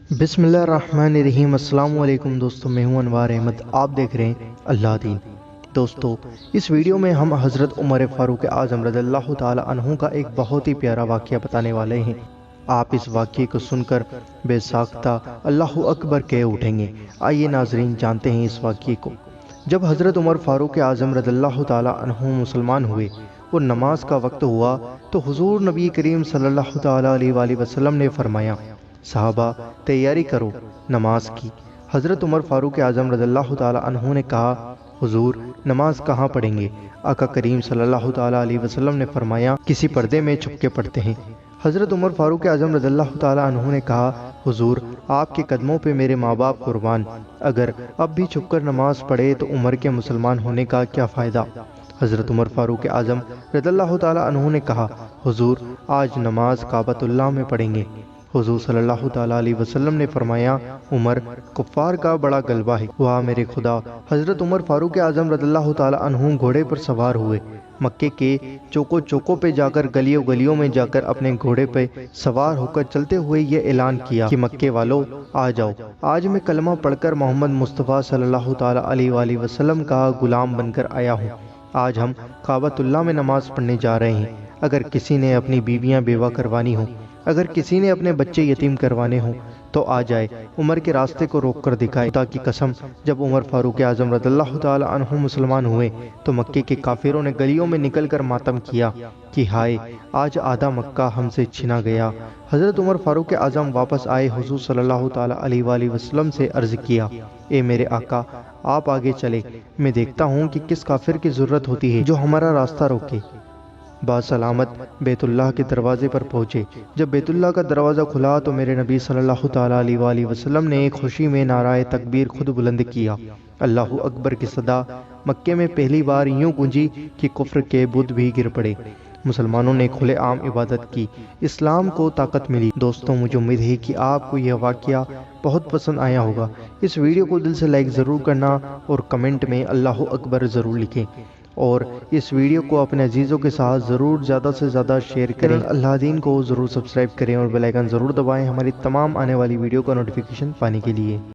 बिस्मिल्लाहिर्रहमानिर्रहीम। अस्सलाम वालेकुम दोस्तों, मैं हूं अनवार अहमद। आप देख रहे हैं अल्लाह दीन। दोस्तों, इस वीडियो में हम हज़रत उमर फ़ारूक आज़म रज़ियल्लाहु ताला अन्हु का एक बहुत ही प्यारा वाक़या बताने वाले हैं। आप इस वाक़ये को सुनकर बेसाख्ता अल्लाहु अकबर कह उठेंगे। आइए नाज़रीन, जानते हैं इस वाक़ये को। जब हज़रत उमर फ़ारूक आज़म रज़ियल्लाहु ताला अन्हु मुसलमान हुए और नमाज का वक्त हुआ तो हुज़ूर नबी करीम सल्लल्लाहु ताला अलैहि वसल्लम ने फरमाया, सहाबा तैयारी करो नमाज की। हज़रत उमर फ़ारूक आज़म रज़ियल्लाहु ताला अन्हु ने कहा, हुज़ूर नमाज कहाँ पढ़ेंगे? आका करीम सल्लल्लाहु ताला अलैहि वसल्लम ने फरमाया, किसी पर्दे में छुप के पढ़ते हैं। हज़रत उमर फ़ारूक आज़म रज़ियल्लाहु ताला अन्हु ने कहा, हुज़ूर आपके कदमों पे मेरे माँ बाप कुर्बान, अगर अब भी छुपकर नमाज पढ़े तो उमर के मुसलमान होने का क्या फ़ायदा? हज़रत उमर फ़ारूक आज़म रज़ियल्लाहु ताला अन्हु ने कहा, हुज़ूर आज नमाज काबतुल्लाह में पढ़ेंगे। हुज़ूर सल्लल्लाहु ताला अलैहि वसल्लम ने फरमाया, उमर कुफ़ार का बड़ा गलबा है। वाह मेरे खुदा! हज़रत उमर फ़ारूक आज़म रज़ियल्लाहु ताला अन्हु घोड़े पर सवार हुए। मक्के के चौकों चौकों पे जाकर, गलियों गलियों में जाकर अपने घोड़े पे सवार होकर चलते हुए ये ऐलान किया कि मक्के वालों आ जाओ, आज मैं कलमा पढ़कर मोहम्मद मुस्तफ़ा सल्लल्लाहु ताला अलैहि वसल्लम का गुलाम बनकर आया हूँ। आज हम काबतुल्लाह में नमाज पढ़ने जा रहे हैं। अगर किसी ने अपनी बीवियाँ बेवा करवानी हो, अगर किसी ने अपने बच्चे यतीम करवाने हों तो आ जाए, उमर के रास्ते को रोक कर दिखाए। खुदा की कसम, जब उमर फ़ारूक आज़म रज़ियल्लाहु ताला अन्हु मुसलमान हुए तो मक्के के काफिरों ने गलियों में निकल कर मातम किया कि हाय, आज आधा मक्का हमसे छिना गया। हज़रत उमर फ़ारूक आज़म वापस आए, हुज़ूर सल्लल्लाहु ताला अलैहि वसल्लम से अर्ज़ किया, ए मेरे आका, आप आगे चले, मैं देखता हूँ कि किस काफिर की ज़रूरत होती है जो हमारा रास्ता रोके। बासलामत बैतुल्लाह के दरवाजे पर पहुँचे। जब बैतुल्लाह का दरवाज़ा खुला तो मेरे नबी सल्लल्लाहु ताला अलैहि वसल्लम ने खुशी में नाराए तकबीर खुद बुलंद किया। अल्लाहु अकबर की सदा मक्के में पहली बार यूं गूंजी कि कुफ्र के बुत भी गिर पड़े। मुसलमानों ने खुले आम इबादत की, इस्लाम को ताकत मिली। दोस्तों, मुझे उम्मीद है कि आपको यह वाक़या बहुत पसंद आया होगा। इस वीडियो को दिल से लाइक ज़रूर करना और कमेंट में अल्लाहु अकबर ज़रूर लिखें और इस वीडियो को अपने अजीज़ों के साथ ज़रूर ज़्यादा से ज़्यादा शेयर करें। अल्लाह दीन को ज़रूर सब्सक्राइब करें और बेल आइकन ज़रूर दबाएं हमारी तमाम आने वाली वीडियो का नोटिफिकेशन पाने के लिए।